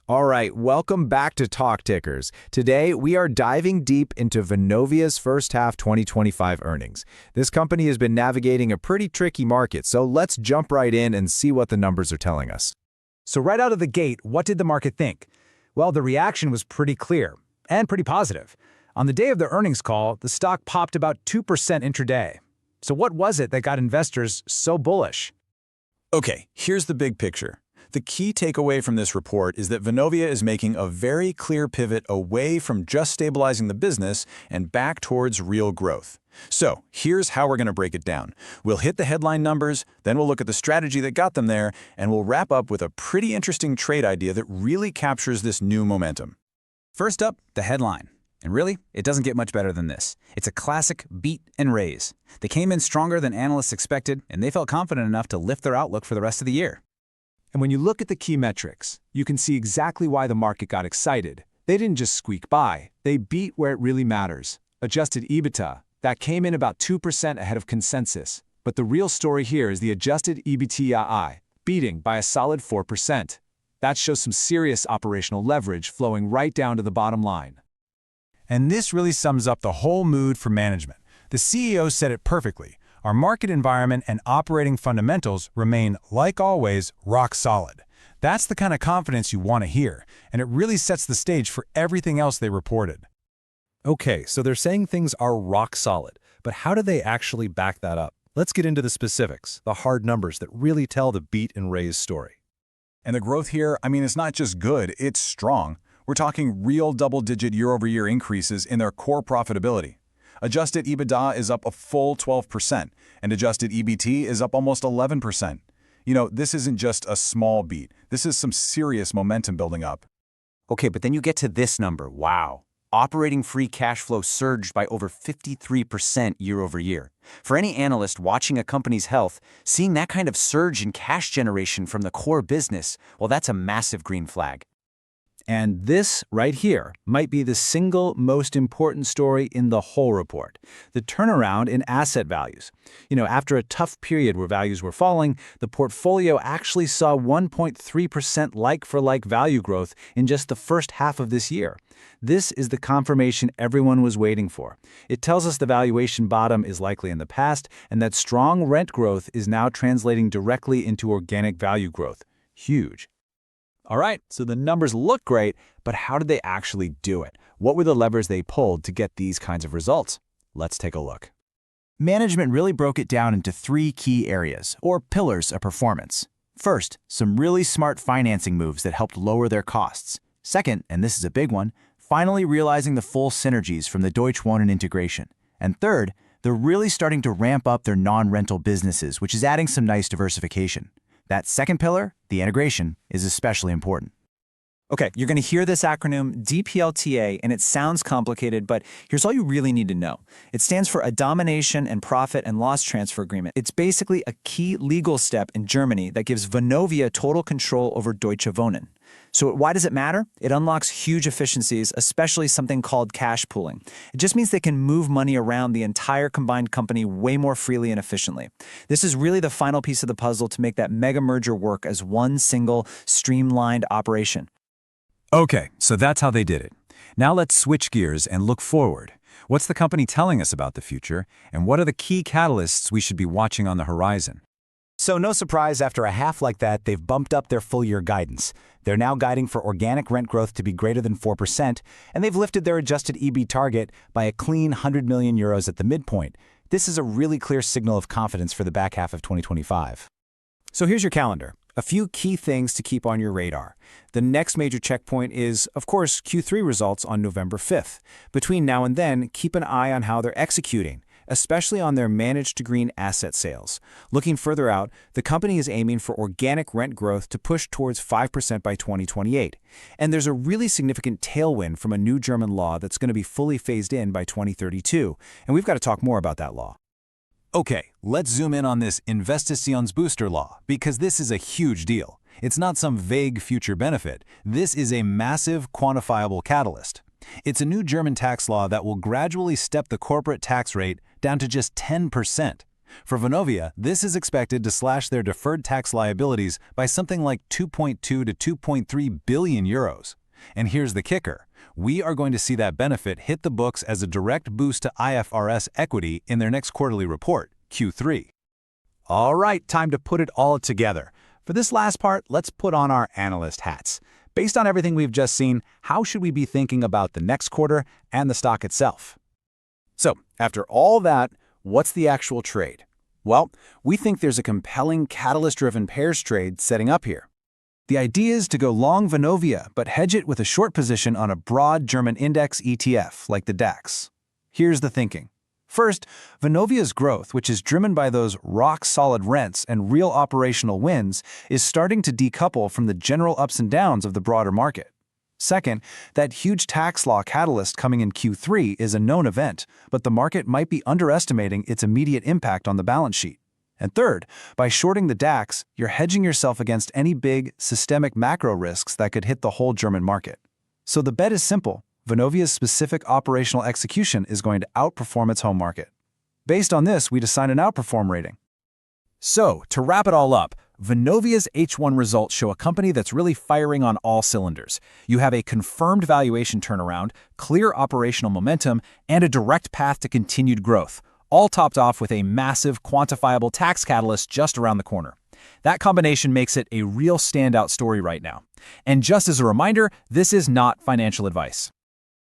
All right, welcome back to Talk Tickers. Today, we are diving deep into Vonovia's first half 2025 earnings. This company has been navigating a pretty tricky market, so let's jump right in and see what the numbers are telling us. So right out of the gate, what did the market think? Well, the reaction was pretty clear and pretty positive. On the day of the earnings call, the stock popped about 2% intraday. So what was it that got investors so bullish? Okay, here's the big picture. The key takeaway from this report is that Vonovia is making a very clear pivot away from just stabilizing the business and back towards real growth. So here's how we're going to break it down. We'll hit the headline numbers, then we'll look at the strategy that got them there, and we'll wrap up with a pretty interesting trade idea that really captures this new momentum. First up, the headline. And really, it doesn't get much better than this. It's a classic beat and raise. They came in stronger than analysts expected, and they felt confident enough to lift their outlook for the rest of the year. And when you look at the key metrics, you can see exactly why the market got excited. They didn't just squeak by, they beat where it really matters. Adjusted EBITDA, that came in about 2% ahead of consensus. But the real story here is the adjusted EBITDA, beating by a solid 4%. That shows some serious operational leverage flowing right down to the bottom line. And this really sums up the whole mood for management. The CEO said it perfectly. Our market environment and operating fundamentals remain, like always, rock solid. That's the kind of confidence you want to hear, and it really sets the stage for everything else they reported. Okay, so they're saying things are rock solid, but how do they actually back that up? Let's get into the specifics, the hard numbers that really tell the beat and raise story. And the growth here, it's not just good, it's strong. We're talking real double-digit year-over-year increases in their core profitability. Adjusted EBITDA is up a full 12%, and adjusted EBT is up almost 11%. This isn't just a small beat. This is some serious momentum building up. Okay, but then you get to this number. Wow. Operating free cash flow surged by over 53% year over year. For any analyst watching a company's health, seeing that kind of surge in cash generation from the core business, well, that's a massive green flag. And this right here might be the single most important story in the whole report, the turnaround in asset values. After a tough period where values were falling, the portfolio actually saw 1.3% like-for-like value growth in just the first half of this year. This is the confirmation everyone was waiting for. It tells us the valuation bottom is likely in the past and that strong rent growth is now translating directly into organic value growth. Huge. All right, so the numbers look great, but how did they actually do it? What were the levers they pulled to get these kinds of results? Let's take a look. Management really broke it down into three key areas, or pillars of performance. First, some really smart financing moves that helped lower their costs. Second, and this is a big one, finally realizing the full synergies from the Deutsche Wohnen integration. And third, they're really starting to ramp up their non-rental businesses, which is adding some nice diversification. That second pillar, the integration, is especially important. Okay, you're going to hear this acronym DPLTA, and it sounds complicated, but here's all you really need to know. It stands for a Domination and Profit and Loss Transfer Agreement. It's basically a key legal step in Germany that gives Vonovia total control over Deutsche Wohnen. So why does it matter? It unlocks huge efficiencies, especially something called cash pooling. It just means they can move money around the entire combined company way more freely and efficiently. This is really the final piece of the puzzle to make that mega merger work as one single, streamlined operation. Okay, so that's how they did it. Now let's switch gears and look forward. What's the company telling us about the future, and what are the key catalysts we should be watching on the horizon? So no surprise, after a half like that, they've bumped up their full-year guidance. They're now guiding for organic rent growth to be greater than 4%, and they've lifted their adjusted EB target by a clean 100 million euros at the midpoint. This is a really clear signal of confidence for the back half of 2025. So here's your calendar. A few key things to keep on your radar. The next major checkpoint is, of course, Q3 results on November 5th. Between now and then, keep an eye on how they're executing, especially on their managed to green asset sales. Looking further out, the company is aiming for organic rent growth to push towards 5% by 2028. And there's a really significant tailwind from a new German law that's going to be fully phased in by 2032, and we've got to talk more about that law. Okay, let's zoom in on this Investitionsbooster law, because this is a huge deal. It's not some vague future benefit. This is a massive, quantifiable catalyst. It's a new German tax law that will gradually step the corporate tax rate down to just 10%. For Vonovia, this is expected to slash their deferred tax liabilities by something like 2.2 to 2.3 billion euros. And here's the kicker. We are going to see that benefit hit the books as a direct boost to IFRS equity in their next quarterly report, Q3. All right, time to put it all together. For this last part, let's put on our analyst hats. Based on everything we've just seen, how should we be thinking about the next quarter and the stock itself? So, after all that, what's the actual trade? Well, we think there's a compelling catalyst-driven pairs trade setting up here. The idea is to go long Vonovia, but hedge it with a short position on a broad German index ETF, like the DAX. Here's the thinking. First, Vonovia's growth, which is driven by those rock-solid rents and real operational wins, is starting to decouple from the general ups and downs of the broader market. Second, that huge tax law catalyst coming in Q3 is a known event, but the market might be underestimating its immediate impact on the balance sheet. And third, by shorting the DAX, you're hedging yourself against any big, systemic macro risks that could hit the whole German market. So the bet is simple. Vonovia's specific operational execution is going to outperform its home market. Based on this, we assign an outperform rating. So, to wrap it all up, Vonovia's H1 results show a company that's really firing on all cylinders. You have a confirmed valuation turnaround, clear operational momentum, and a direct path to continued growth, all topped off with a massive, quantifiable tax catalyst just around the corner. That combination makes it a real standout story right now. And just as a reminder, this is not financial advice.